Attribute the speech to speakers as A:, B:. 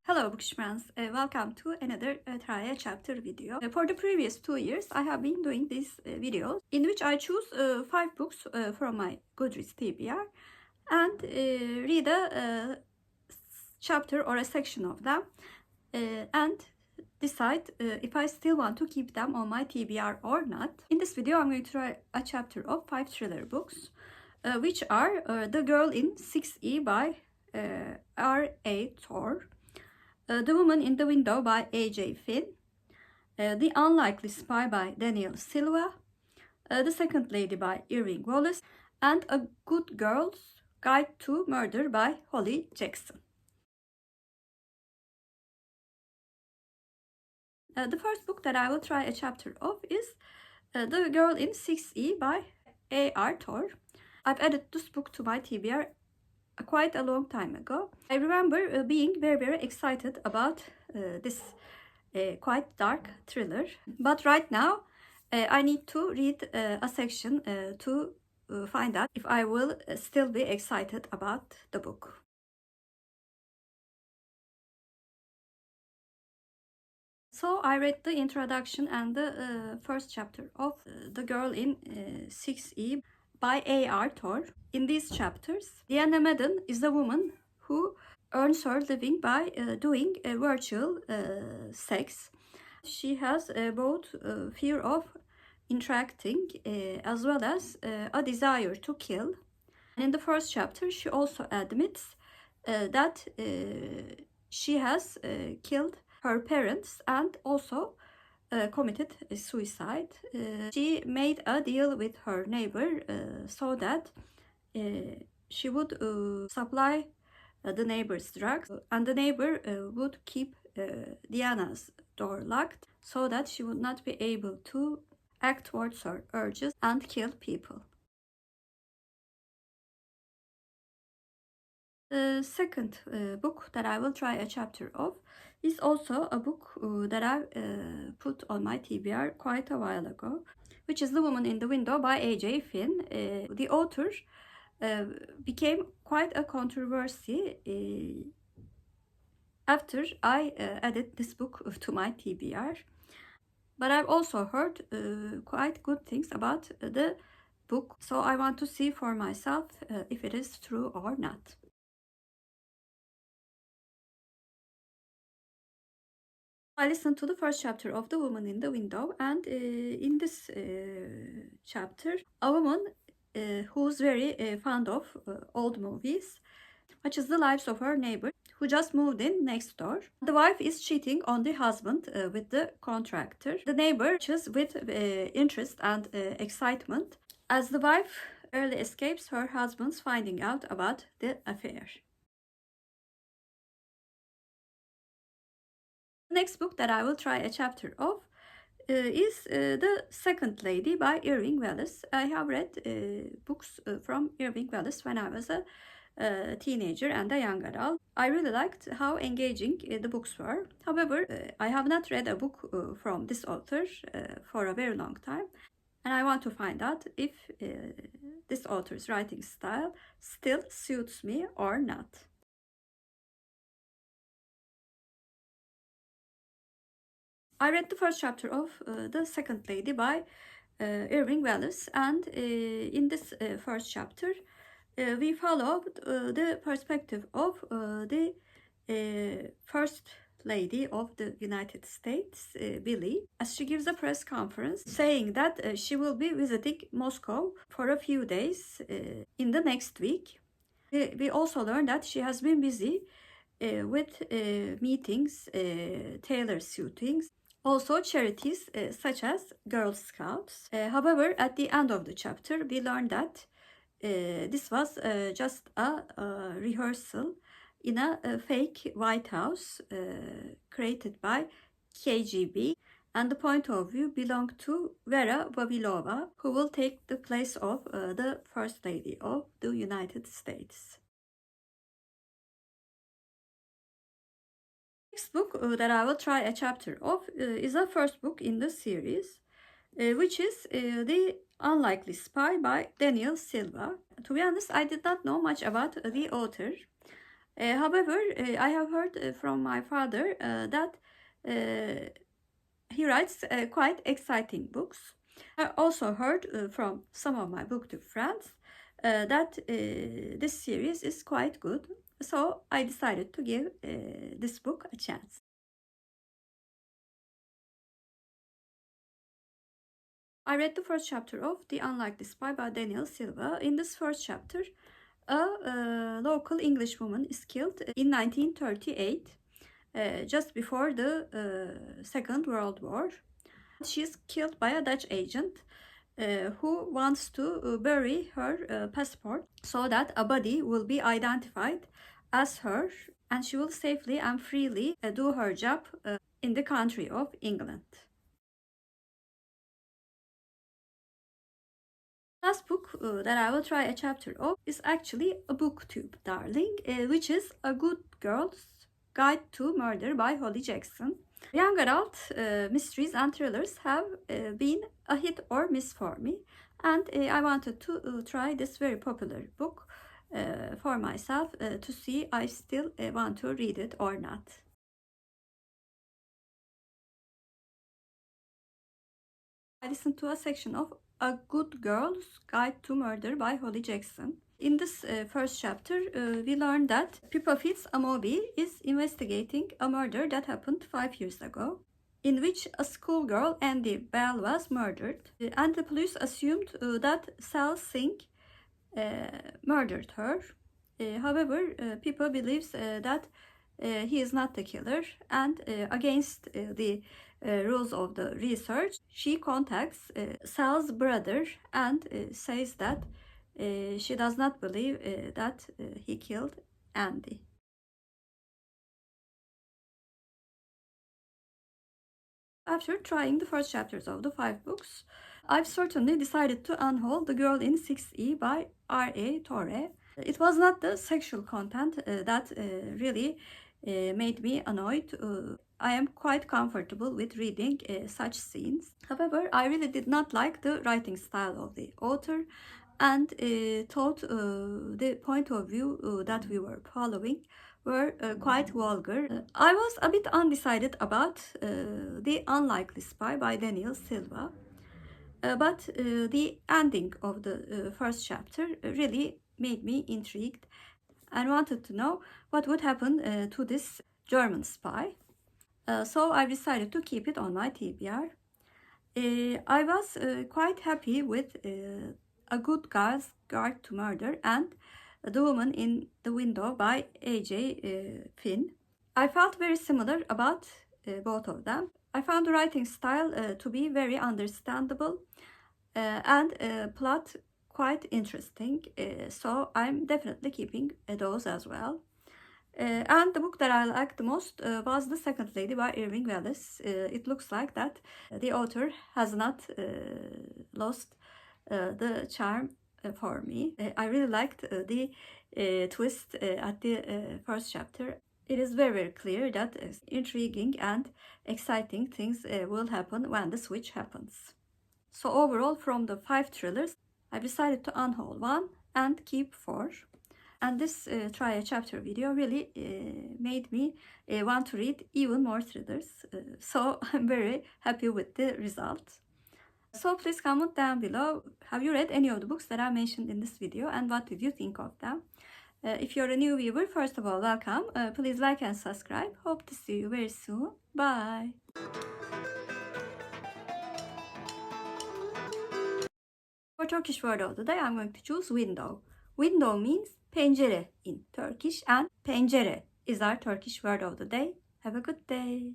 A: Hello Bookish friends, welcome to another try a chapter video. For the previous 2 years I have been doing these videos in which I choose 5 books from my Goodreads TBR and read a chapter or a section of them and decide if I still want to keep them on my TBR or not. In this video I'm going to try a chapter of 5 thriller books which are The Girl in 6E by R.A. Torre, The Woman in the Window by A.J. Finn, The Unlikely Spy by Daniel Silva, The Second Lady by Irving Wallace, and A Good Girl's Guide to Murder by Holly Jackson. The first book that I will try a chapter of is The Girl in 6E by A.R. Torre. I've added this book to my TBR quite a long time ago. I remember being very excited about this quite dark thriller, but right now I need to read a section to find out if I will still be excited about the book. So I read the introduction and the first chapter of The Girl in 6E by A.R. Torre. In these chapters, Diana Madden is a woman who earns her living by doing virtual sex. She has both fear of interacting as well as a desire to kill. And in the first chapter, she also admits that she has killed her parents and also committed suicide. She made a deal with her neighbor so that she would supply the neighbor's drugs, and the neighbor would keep Diana's door locked so that she would not be able to act towards her urges and kill people. The second book that I will try a chapter of is also a book that I put on my TBR quite a while ago, which is The Woman in the Window by A.J. Finn. The author became quite a controversy after I added this book to my TBR. But I've also heard quite good things about the book, so I want to see for myself if it is true or not. I listened to the first chapter of The Woman in the Window, and in this chapter, a woman who's very fond of old movies watches the lives of her neighbor who just moved in next door. The wife is cheating on the husband with the contractor. The neighbor watches with interest and excitement as the wife barely escapes her husband's finding out about the affair. The next book that I will try a chapter of is The Second Lady by Irving Wallace. I have read books from Irving Wallace when I was a teenager and a young adult. I really liked how engaging the books were. However, I have not read a book from this author for a very long time, and I want to find out if this author's writing style still suits me or not. I read the first chapter of The Second Lady by Irving Wallace, and in this first chapter we followed the perspective of the First Lady of the United States, Billy, as she gives a press conference saying that she will be visiting Moscow for a few days in the next week. We also learned that she has been busy with meetings, tailor suitings, also charities such as Girl Scouts. However, at the end of the chapter, we learned that this was just a rehearsal in a fake White House created by KGB, and the point of view belonged to Vera Vavilova, who will take the place of the First Lady of the United States. Next book that I will try a chapter of is the first book in the series, which is The Unlikely Spy by Daniel Silva. To be honest, I did not know much about the author. However, I have heard from my father that he writes quite exciting books. I also heard from some of my booktube friends that this series is quite good. So I decided to give this book a chance. I read the first chapter of The Unlikely Spy by Daniel Silva. In this first chapter, a local English woman is killed in 1938, just before the Second World War. She is killed by a Dutch agent who wants to bury her passport so that a body will be identified as her and she will safely and freely do her job in the country of England. Last book that I will try a chapter of is actually a booktube darling, which is A Good Girl's Guide to Murder by Holly Jackson. Young adult mysteries and thrillers have been a hit or miss for me, and I wanted to try this very popular book for myself to see I still want to read it or not. I listened to a section of A Good Girl's Guide to Murder by Holly Jackson. In this first chapter, we learned that Pippa Fitz-Amobi is investigating a murder that happened 5 years ago, in which a schoolgirl, Andy Bell, was murdered, and the police assumed that Sal Singh murdered her. However, Pippa believes that he is not the killer, and against the rules of the research, she contacts Sal's brother and says that she does not believe that he killed Andy. After trying the first chapters of the 5 books, I've certainly decided to unhold The Girl in 6E by R.A. Torre. It was not the sexual content that really made me annoyed. I am quite comfortable with reading such scenes. However, I really did not like the writing style of the author and thought the point of view that we were following were quite vulgar. I was a bit undecided about The Unlikely Spy by Daniel Silva. But the ending of the first chapter really made me intrigued and wanted to know what would happen to this German spy. So I decided to keep it on my TBR. I was quite happy with A Good Girl's Guide to Murder and The Woman in the Window by A.J. Finn. I felt very similar about both of them. I found the writing style to be very understandable and plot quite interesting, so I'm definitely keeping those as well. And the book that I liked the most was The Second Lady by Irving Wallace. It looks like that the author has not lost the charm for me. I really liked the twist at the first chapter. It is very, very clear that intriguing and exciting things will happen when the switch happens. So overall, from the 5 thrillers, I decided to unhold 1 and keep 4. And this try a chapter video really made me want to read even more thrillers. So I'm very happy with the result. So please comment down below, have you read any of the books that I mentioned in this video and what did you think of them? If you're a new viewer, first of all, welcome. Please like and subscribe. Hope to see you very soon. Bye. For Turkish word of the day, I'm going to choose window. Window means pencere in Turkish, and pencere is our Turkish word of the day. Have a good day.